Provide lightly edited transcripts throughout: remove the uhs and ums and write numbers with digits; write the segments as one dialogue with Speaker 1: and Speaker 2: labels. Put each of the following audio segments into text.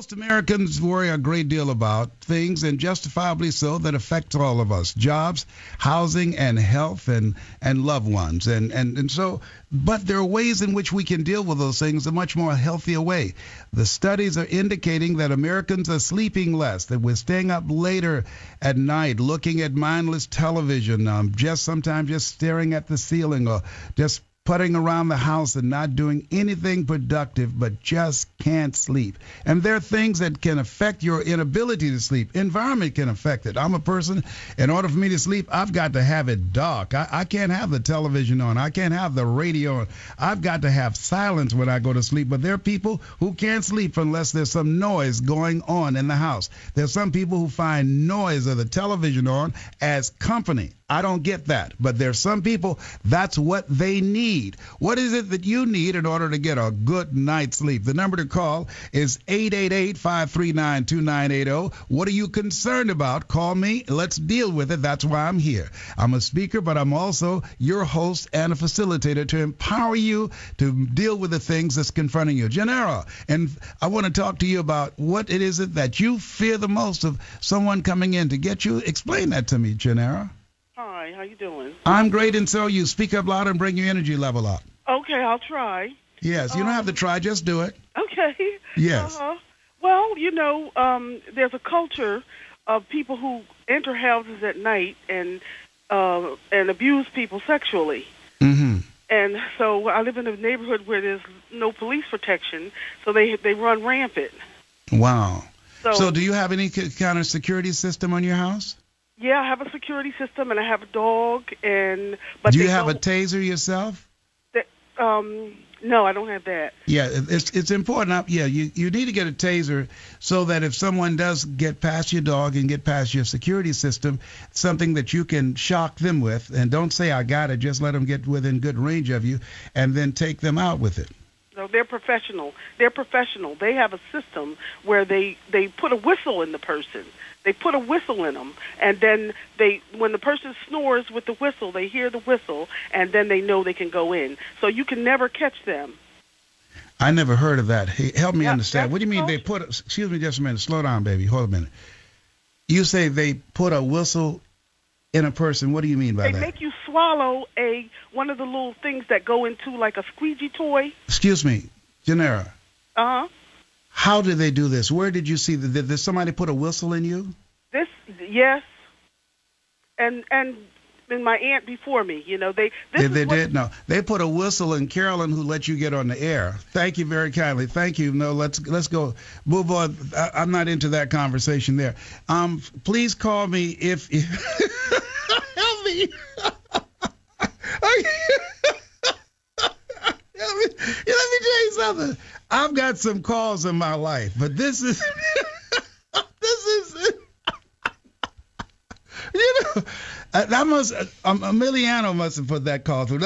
Speaker 1: Most Americans worry a great deal about things, and justifiably so, that affect all of us: jobs, housing, and health, and loved ones. And so, but there are ways in which we can deal with those things a much more healthier way. The studies are indicating that Americans are sleeping less, that we're staying up later at night, looking at mindless television, sometimes just staring at the ceiling, or just putting around the house and not doing anything productive, but just can't sleep. And there are things that can affect your inability to sleep. Environment can affect it. I'm a person, in order for me to sleep, I've got to have it dark. I can't have the television on. I can't have the radio on. I've got to have silence when I go to sleep. But there are people who can't sleep unless there's some noise going on in the house. There's some people who find noise of the television on as company. I don't get that. But there's some people, that's what they need. What is it that you need in order to get a good night's sleep? The number to call is 888-539-2980. What are you concerned about? Call me. Let's deal with it. That's why I'm here. I'm a speaker, but I'm also your host and a facilitator to empower you to deal with the things that's confronting you. Gennaro, and I want to talk to you about what it is that you fear the most of someone coming in to get you. Explain that to me, Gennaro.
Speaker 2: Hi, how you doing?
Speaker 1: I'm great, and so you speak up loud and bring your energy level up.
Speaker 2: Okay, I'll try.
Speaker 1: Yes, you don't have to try, just do it.
Speaker 2: Okay.
Speaker 1: Yes.
Speaker 2: Well, there's a culture of people who enter houses at night and abuse people sexually.
Speaker 1: Mm-hmm.
Speaker 2: And so I live in a neighborhood where there's no police protection, so they run rampant.
Speaker 1: Wow. So do you have any kind of security system on your house?
Speaker 2: Yeah, I have a security system, and I have a dog. Do
Speaker 1: you have a taser yourself?
Speaker 2: No, I don't have that.
Speaker 1: Yeah, it's important. Yeah, you need to get a taser so that if someone does get past your dog and get past your security system, something that you can shock them with. And don't say, I got it. Just let them get within good range of you and then take them out with it.
Speaker 2: No, they're professional. They have a system where they put a whistle in the person. They put a whistle in them, and then when the person snores with the whistle, they hear the whistle, and then they know they can go in. So you can never catch them.
Speaker 1: I never heard of that. Hey, help me understand. What do you mean they put? Excuse me, just a minute. Slow down, baby. Hold a minute. You say they put a whistle in a person. What do you mean by that?
Speaker 2: They make you swallow one of the little things that go into like a squeegee toy.
Speaker 1: Excuse me, Gennaro.
Speaker 2: Uh-huh.
Speaker 1: How did they do this? Where did you see that? Did somebody put a whistle in you?
Speaker 2: Yes. And my aunt before me, they did.
Speaker 1: No, they put a whistle in Carolyn, who let you get on the air. Thank you very kindly. Thank you. No, let's go move on. I'm not into that conversation there. Please call me if help me. Let me tell you something. I've got some calls in my life, but this is Emiliano must have put that call through.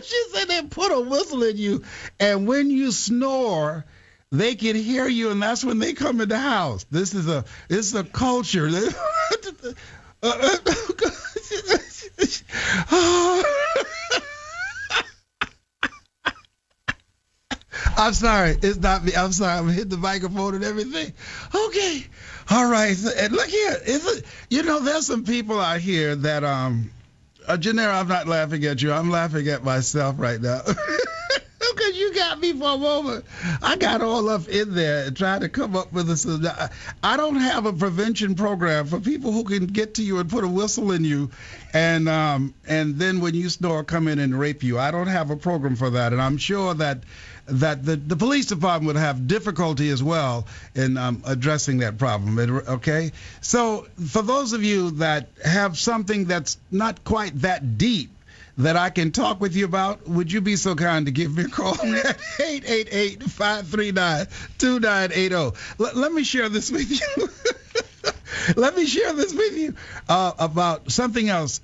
Speaker 1: She said they put a whistle in you, and when you snore, they can hear you, and that's when they come in the house. This is a culture. I'm sorry. It's not me. I'm sorry. I'm hitting the microphone and everything. Okay. All right. And look here. There's some people out here that, Gennaro, I'm not laughing at you. I'm laughing at myself right now. Because you got me for a moment. I got all up in there and trying to come up with this. I don't have a prevention program for people who can get to you and put a whistle in you and then when you snore, come in and rape you. I don't have a program for that. And I'm sure that the police department would have difficulty as well in addressing that problem. Okay? So for those of you that have something that's not quite that deep that I can talk with you about, would you be so kind to give me a call at 888-539-2980. Let me share this with you. Let me share this with you about something else.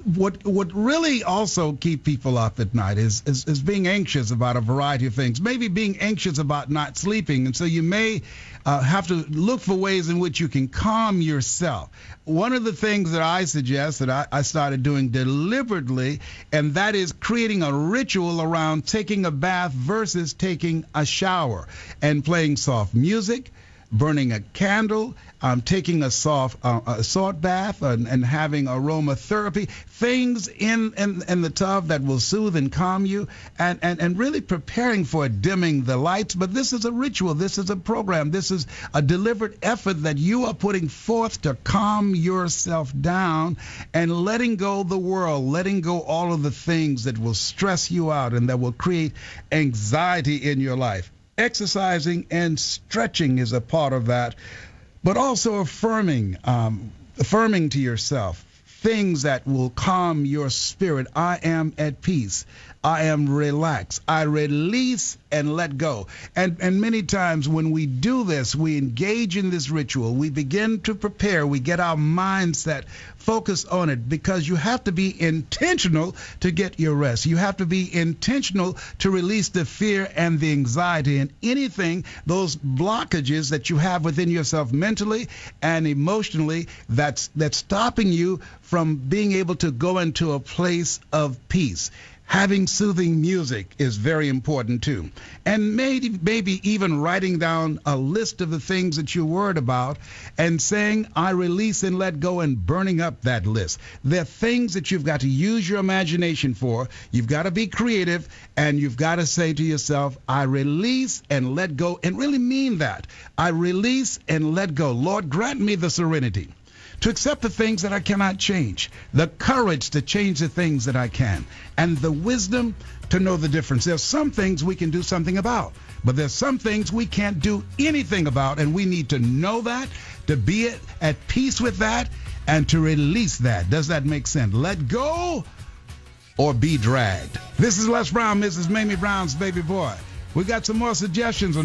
Speaker 1: what really also keep people up at night is being anxious about a variety of things. Maybe being anxious about not sleeping, and so you may have to look for ways in which you can calm yourself. One of the things that I suggest that I started doing deliberately, and that is creating a ritual around taking a bath versus taking a shower, and playing soft music, burning a candle, taking a soft salt bath, and having aromatherapy, things in the tub that will soothe and calm you, and really preparing for dimming the lights. But this is a ritual. This is a program. This is a deliberate effort that you are putting forth to calm yourself down and letting go the world, letting go all of the things that will stress you out and that will create anxiety in your life. Exercising and stretching is a part of that, but also affirming to yourself things that will calm your spirit. I am at peace. I am relaxed. I release and let go. And many times when we do this, we engage in this ritual. We begin to prepare. We get our mindset focused on it, because you have to be intentional to get your rest. You have to be intentional to release the fear and the anxiety and anything, those blockages that you have within yourself mentally and emotionally that's stopping you from being able to go into a place of peace. Having soothing music is very important too. And maybe even writing down a list of the things that you're worried about and saying, I release and let go, and burning up that list. There are things that you've got to use your imagination for. You've got to be creative, and you've got to say to yourself, I release and let go, and really mean that. I release and let go. Lord, grant me the serenity to accept the things that I cannot change, the courage to change the things that I can, and the wisdom to know the difference. There's some things we can do something about, but there's some things we can't do anything about, and we need to know that, to be at peace with that, and to release that. Does that make sense? Let go or be dragged. This is Les Brown, Mrs. Mamie Brown's baby boy. We got some more suggestions on